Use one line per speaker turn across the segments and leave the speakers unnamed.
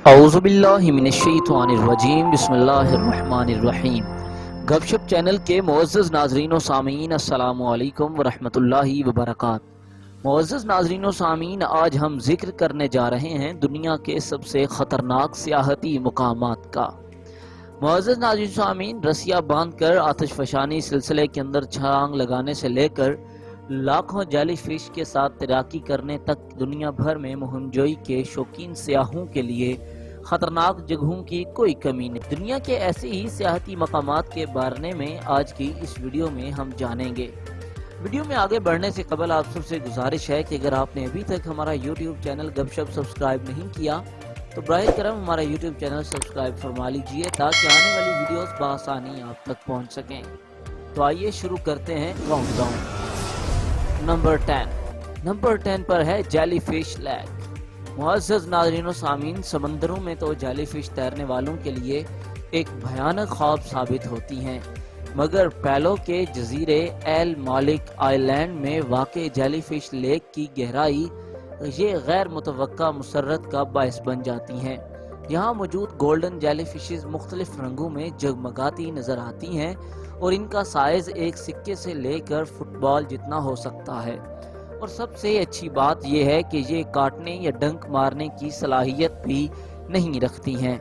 اعوذ باللہ من الشیطان الرجیم بسم اللہ الرحمن الرحیم۔ گپ شپ چینل کے معزز ناظرین و سامعین، السلام علیکم ورحمۃ اللہ وبرکاتہ۔ معزز ناظرین و سامعین، آج ہم ذکر کرنے جا رہے ہیں دنیا کے سب سے خطرناک سیاحتی مقامات کا۔ معزز ناظرین و سامعین، رسیاں باندھ کر آتش فشانی سلسلے کے اندر چھلانگ لگانے سے لے کر لاکھوں جیلی فش کے ساتھ تیراکی کرنے تک دنیا بھر میں مہم جوئی کے شوقین سیاحوں کے لیے خطرناک جگہوں کی کوئی کمی نہیں۔ دنیا کے ایسے ہی سیاحتی مقامات کے بارے میں آج کی اس ویڈیو میں ہم جانیں گے۔ ویڈیو میں آگے بڑھنے سے قبل آپ سب سے گزارش ہے کہ اگر آپ نے ابھی تک ہمارا یوٹیوب چینل گپ شپ سبسکرائب نہیں کیا تو براہ کرم ہمارا یوٹیوب چینل سبسکرائب فرما لیجئے تاکہ آنے والی ویڈیوز بآسانی آپ تک پہنچ سکیں۔ تو آئیے شروع کرتے ہیں کاؤنٹ ڈاؤن۔ نمبر 10 پر ہے جیلی فش لیک۔ معزز ناظرین و سامعین، سمندروں میں تو جیلی فش تیرنے والوں کے لیے ایک بھیانک خواب ثابت ہوتی ہیں، مگر پیلو کے جزیرے ایل مالک آئی لینڈ میں واقع جیلی فش لیک کی گہرائی یہ غیر متوقع مسرت کا باعث بن جاتی ہیں۔ یہاں موجود گولڈن جیلی فشز مختلف رنگوں میں جگمگاتی نظر آتی ہیں اور ان کا سائز ایک سکے سے لے کر فٹ بال جتنا ہو سکتا ہے، اور سب سے اچھی بات یہ ہے کہ یہ کاٹنے یا ڈنک مارنے کی صلاحیت بھی نہیں رکھتی ہیں۔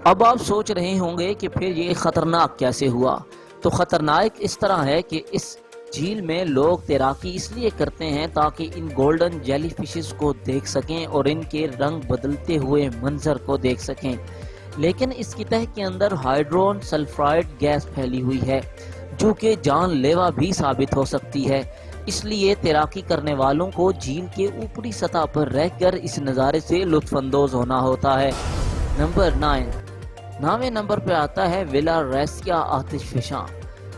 اب آپ سوچ رہے ہوں گے کہ پھر یہ خطرناک کیسے ہوا؟ تو خطرناک اس طرح ہے کہ اس جھیل میں لوگ تیراکی اس لیے کرتے ہیں تاکہ ان گولڈن جیلی فشز کو دیکھ سکیں اور ان کے رنگ بدلتے ہوئے منظر کو دیکھ سکیں، لیکن اس کی تہہ کے اندر ہائیڈرون سلفائڈ گیس پھیلی ہوئی ہے جو کہ جان لیوا بھی ثابت ہو سکتی ہے۔ اس لیے تیراکی کرنے والوں کو جھیل کے اوپری سطح پر رہ کر اس نظارے سے لطف اندوز ہونا ہوتا ہے۔ نمبر 9 نامے نمبر پہ آتا ہے ولا ریسیا آتش فشاں۔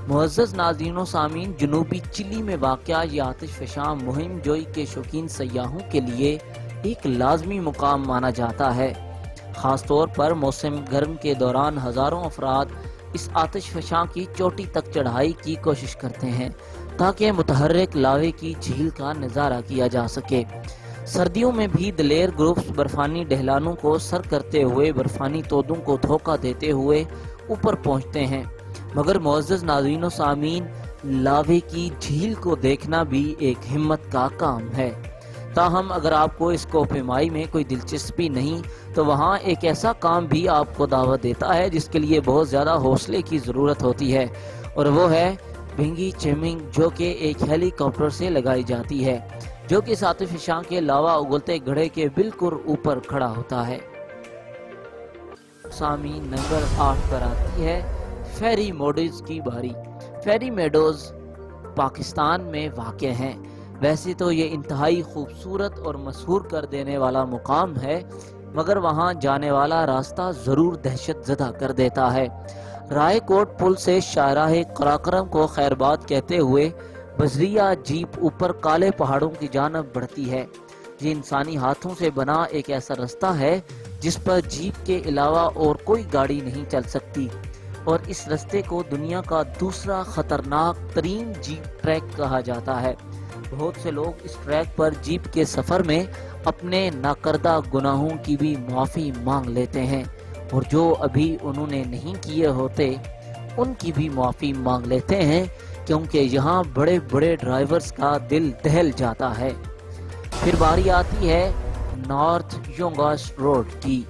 معزز ناظرین و سامعین، جنوبی چلی میں واقع یہ آتش فشاں مہم جوئی کے شوقین سیاحوں کے لیے ایک لازمی مقام مانا جاتا ہے۔ خاص طور پر موسم گرم کے دوران ہزاروں افراد اس آتش فشاں کی چوٹی تک چڑھائی کی کوشش کرتے ہیں تاکہ متحرک لاوے کی جھیل کا نظارہ کیا جا سکے۔ سردیوں میں بھی دلیر گروپس برفانی ڈھلانوں کو سر کرتے ہوئے برفانی تودوں کو دھوکہ دیتے ہوئے اوپر پہنچتے ہیں، مگر معزز ناظرین و سامعین، لاوے کی جھیل کو دیکھنا بھی ایک ہمت کا کام ہے۔ تاہم اگر آپ کو اس کو پیمائی میں کوئی دلچسپی نہیں تو وہاں ایک ایسا کام بھی آپ کو دعوت دیتا ہے جس کے لیے بہت زیادہ حوصلے کی ضرورت ہوتی ہے، اور وہ ہے بنگی چیمنگ، جو کہ ایک ہیلی کاپٹر سے لگائی جاتی ہے جو کہ آتش فشاں کے لاوا اگلتے گڑھے کے بالکل اوپر کھڑا ہوتا ہے۔ سامعین، نمبر 8 پر آتی ہے فیری میڈوز کی باری۔ فیری میڈوز پاکستان میں واقع ہیں۔ ویسے تو یہ انتہائی خوبصورت اور مسحور کر دینے والا مقام ہے، مگر وہاں جانے والا راستہ ضرور دہشت زدہ کر دیتا ہے۔ رائے کوٹ پل سے شاہراہ قراقرم کو خیرباد کہتے ہوئے بذریعہ جیپ اوپر کالے پہاڑوں کی جانب بڑھتی ہے۔ یہ انسانی ہاتھوں سے بنا ایک ایسا راستہ ہے جس پر جیپ کے علاوہ اور کوئی گاڑی نہیں چل سکتی، اور اس راستے کو دنیا کا دوسرا خطرناک ترین جیپ ٹریک کہا جاتا ہے۔ بہت سے لوگ اس ٹریک پر جیپ کے سفر میں اپنے ناکردہ گناہوں کی بھی معافی مانگ لیتے ہیں، اور جو ابھی انہوں نے نہیں کیے ہوتے ان کی بھی معافی مانگ لیتے ہیں، کیونکہ یہاں بڑے بڑے ڈرائیورز کا دل دہل جاتا ہے۔ پھر باری آتی ہے نارتھ یونگاس روڈ کی۔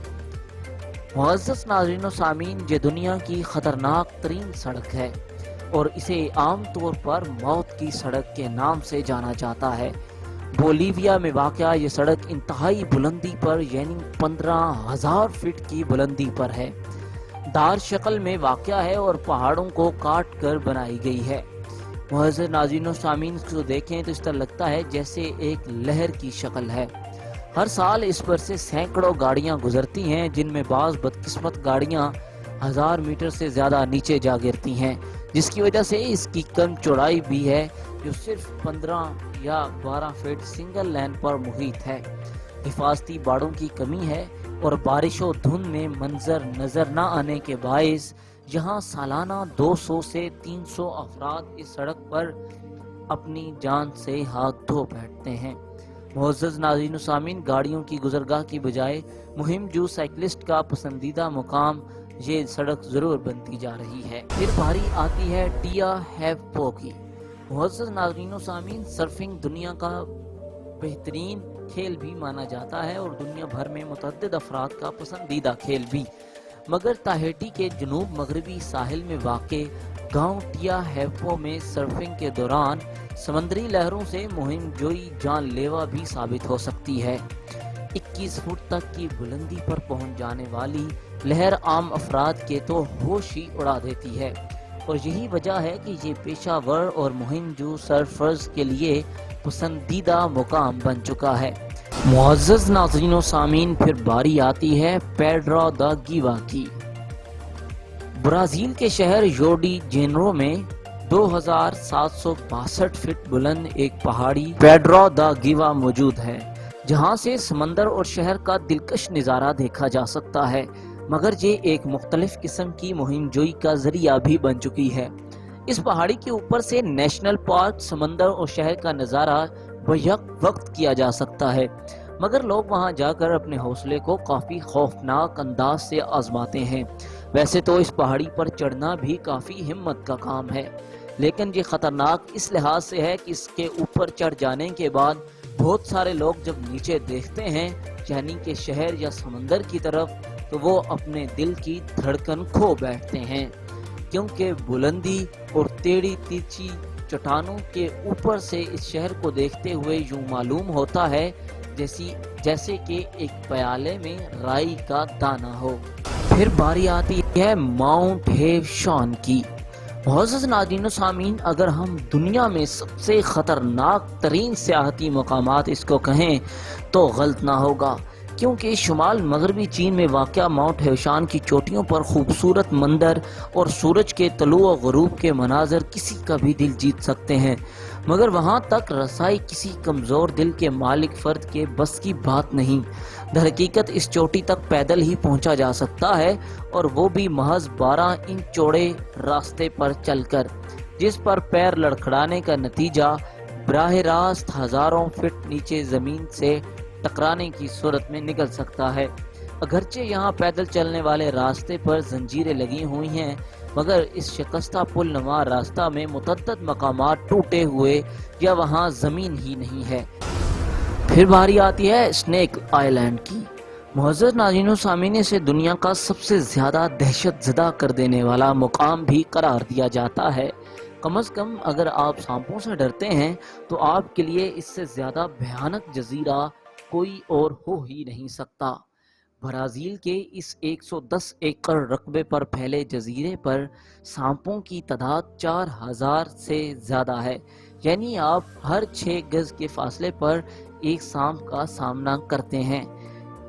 معزز ناظرین و سامعین، یہ دنیا کی خطرناک ترین سڑک ہے اور اسے عام طور پر موت کی سڑک کے نام سے جانا جاتا ہے۔ بولیویا میں واقع یہ سڑک انتہائی بلندی پر یعنی 15,000 فٹ کی بلندی پر ہے، دار شکل میں واقع ہے اور پہاڑوں کو کاٹ کر بنائی گئی ہے۔ معزز ناظرین و سامعین، اس کو دیکھیں تو اس طرح لگتا ہے جیسے ایک لہر کی شکل ہے۔ ہر سال اس پر سے سینکڑوں گاڑیاں گزرتی ہیں، جن میں بعض بدقسمت گاڑیاں 1000 میٹر سے زیادہ نیچے جا گرتی ہیں، جس کی وجہ سے اس کی کم چوڑائی بھی ہے جو صرف 15 یا 12 فٹ سنگل لین پر محیط ہے۔ حفاظتی باڑوں کی کمی ہے اور بارش و دھند میں منظر نظر نہ آنے کے باعث یہاں سالانہ 200 سے 300 افراد اس سڑک پر اپنی جان سے ہاتھ دھو بیٹھتے ہیں۔ معزز ناظرین و سامعین، گاڑیوں کی گزرگاہ کی بجائے مہم جو سائیکلسٹ کا پسندیدہ مقام یہ سڑک ضرور بنتی جا رہی ہے۔ پھر باری آتی ہے ٹیا ہیوپو کی۔ معزز ناظرین و سامعین، سرفنگ دنیا کا بہترین کھیل بھی مانا جاتا ہے اور دنیا بھر میں متعدد افراد کا پسندیدہ کھیل بھی، مگر تاہیٹی کے جنوب مغربی ساحل میں واقع گاؤں ٹیا ہیوپو میں سرفنگ کے دوران سمندری لہروں سے مہم جوئی جان لیوا بھی ثابت ہو سکتی ہے۔ 21 فٹ تک کی بلندی پر پہنچ جانے والی لہر عام افراد کے تو ہوش ہی اڑا دیتی ہے، اور یہی وجہ ہے کہ یہ پیشہ ور اور مہم جو سرفرز کے لیے پسندیدہ مقام بن چکا ہے۔ معزز ناظرین و سامعین، پھر باری آتی ہے پیڈرا دا گیوا کی۔ برازیل کے شہر یو ڈی جینیرو میں 2762 فٹ بلند ایک پہاڑی پیڈرا دا گیوا موجود ہے، جہاں سے سمندر اور شہر کا دلکش نظارہ دیکھا جا سکتا ہے، مگر یہ ایک مختلف قسم کی مہم جوئی کا ذریعہ بھی بن چکی ہے۔ اس پہاڑی کے اوپر سے نیشنل پارک، سمندر اور شہر کا نظارہ بیک وقت کیا جا سکتا ہے، مگر لوگ وہاں جا کر اپنے حوصلے کو کافی خوفناک انداز سے آزماتے ہیں۔ ویسے تو اس پہاڑی پر چڑھنا بھی کافی ہمت کا کام ہے، لیکن یہ خطرناک اس لحاظ سے ہے کہ اس کے اوپر چڑھ جانے کے بعد بہت سارے لوگ جب نیچے دیکھتے ہیں، یعنی کہ شہر یا سمندر کی طرف، تو وہ اپنے دل کی دھڑکن کھو بیٹھتے ہیں، کیونکہ بلندی اور ٹیڑھی تیچھی چٹانوں کے اوپر سے اس شہر کو دیکھتے ہوئے یوں معلوم ہوتا ہے جیسے کہ ایک پیالے میں رائی کا دانہ ہو۔ پھر باری آتی ہے ماؤنٹ ہیو شان کی۔ معزز ناظرین و سامعین، اگر ہم دنیا میں سب سے خطرناک ترین سیاحتی مقامات اس کو کہیں تو غلط نہ ہوگا، کیونکہ شمال مغربی چین میں واقع ماؤنٹ ہیوشان کی چوٹیوں پر خوبصورت مندر اور سورج کے طلوع و غروب کے مناظر کسی کا بھی دل جیت سکتے ہیں، مگر وہاں تک رسائی کسی کمزور دل کے مالک فرد کے بس کی بات نہیں۔ در حقیقت اس چوٹی تک پیدل ہی پہنچا جا سکتا ہے، اور وہ بھی محض 12 انچ چوڑے راستے پر چل کر، جس پر پیر لڑکھڑانے کا نتیجہ براہ راست ہزاروں فٹ نیچے زمین سے ٹکرانے کی صورت میں نکل سکتا ہے۔ اگرچہ یہاں پیدل چلنے والے راستے پر زنجیریں لگی ہوئی ہیں، مگر اس شکستہ پل نما راستہ میں متعدد مقامات ٹوٹے ہوئے یا وہاں زمین ہی نہیں ہے۔ پھر باری آتی ہے اسنیک آئی لینڈ کی۔ معزز ناظرین و سامعین، اسے دنیا کا سب سے زیادہ دہشت زدہ کر دینے والا مقام بھی قرار دیا جاتا ہے۔ کم از کم اگر آپ سانپوں سے ڈرتے ہیں تو آپ کے لیے اس سے زیادہ بھیانک جزیرہ کوئی اور ہو ہی نہیں سکتا۔ برازیل کے اس 110 ایکڑ رقبے پر پھیلے جزیرے پر سانپوں کی تعداد 4000 سے زیادہ ہے، یعنی آپ ہر 6 گز کے فاصلے پر ایک سانپ کا سامنا کرتے ہیں۔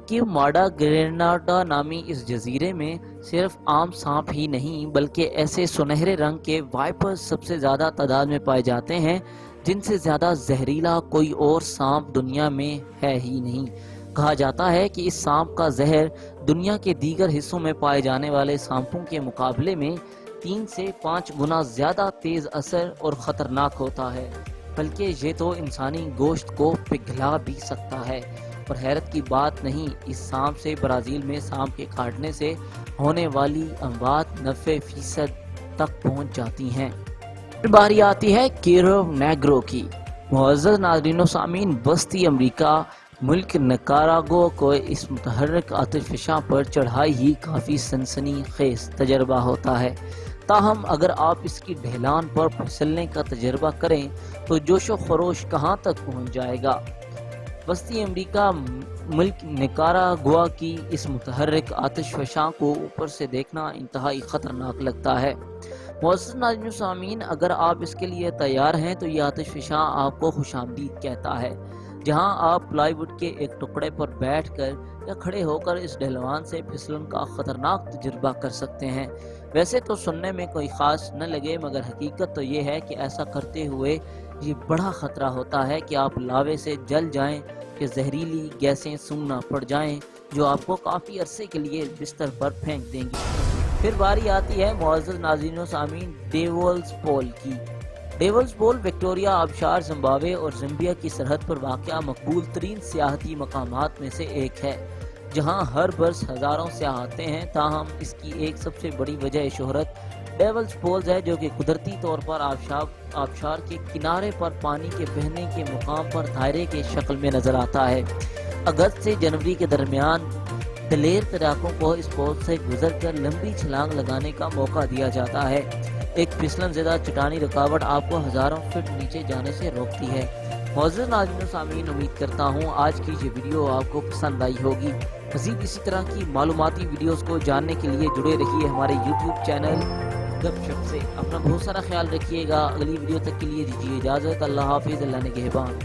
کہ ماڈا گریناڈا نامی اس جزیرے میں صرف عام سانپ ہی نہیں بلکہ ایسے سنہرے رنگ کے وائپر سب سے زیادہ تعداد میں پائے جاتے ہیں، جن سے زیادہ زہریلا کوئی اور سانپ دنیا میں ہے ہی نہیں۔ کہا جاتا ہے کہ اس سانپ کا زہر دنیا کے دیگر حصوں میں پائے جانے والے سانپوں کے مقابلے میں 3 سے 5 گنا زیادہ تیز اثر اور خطرناک ہوتا ہے، بلکہ یہ تو انسانی گوشت کو پگھلا بھی سکتا ہے۔ اور حیرت کی بات نہیں، اس سانپ سے برازیل میں سانپ کے کاٹنے سے ہونے والی اموات 90% تک پہنچ جاتی ہیں۔ پھر باری آتی ہے کیرو نیگرو کی۔ معزز ناظرین و سامعین، وسطی امریکہ ملک نکاراگوا کو اس متحرک آتش فشاں پر چڑھائی ہی کافی سنسنی خیز تجربہ ہوتا ہے، تاہم اگر آپ اس کی ڈھلان پر پھسلنے کا تجربہ کریں تو جوش و خروش کہاں تک پہنچ جائے گا۔ وسطی امریکہ ملک نکاراگوا کی اس متحرک آتش فشاں کو اوپر سے دیکھنا انتہائی خطرناک لگتا ہے۔ معزز ناظرین و سامعین، اگر آپ اس کے لیے تیار ہیں تو یہ آتش فشاں آپ کو خوش آمدید کہتا ہے، جہاں آپ پلائی ووڈ کے ایک ٹکڑے پر بیٹھ کر یا کھڑے ہو کر اس ڈھلوان سے پھسلن کا خطرناک تجربہ کر سکتے ہیں۔ ویسے تو سننے میں کوئی خاص نہ لگے، مگر حقیقت تو یہ ہے کہ ایسا کرتے ہوئے یہ بڑا خطرہ ہوتا ہے کہ آپ لاوے سے جل جائیں، کہ زہریلی گیسیں سونگنا پڑ جائیں جو آپ کو کافی عرصے کے لیے بستر پر پھینک دیں گی۔ پھر باری آتی ہے معزز ناظرین و سامعین ڈیولز پول کی۔ ڈیولز پول وکٹوریہ آبشار زمبابوے اور زمبیا کی سرحد پر واقع مقبول ترین سیاحتی مقامات میں سے ایک ہے، جہاں ہر برس ہزاروں سیاح آتے ہیں۔ تاہم اس کی ایک سب سے بڑی وجہ شہرت ڈیولز پولز ہے، جو کہ قدرتی طور پر آبشار کے کنارے پر پانی کے بہنے کے مقام پر دائرے کے شکل میں نظر آتا ہے۔ اگست سے جنوری کے درمیان دلیر تیراکوں کو اس پول سے گزر کر لمبی چھلانگ لگانے کا موقع دیا جاتا ہے۔ ایک پھسلن زدہ چٹانی رکاوٹ آپ کو ہزاروں فٹ نیچے جانے سے روکتی ہے۔ معزز ناظرین و سامعین، امید کرتا ہوں آج کی یہ ویڈیو آپ کو پسند آئی ہوگی۔ مزید اسی طرح کی معلوماتی ویڈیوز کو جاننے کے لیے جڑے رہیے ہمارے یوٹیوب چینل گپ شپ سے۔ اپنا بہت سارا خیال رکھیے گا۔ اگلی ویڈیو تک کے لیے دیجیے اجازت۔ اللہ حافظ، اللہ نگہبان۔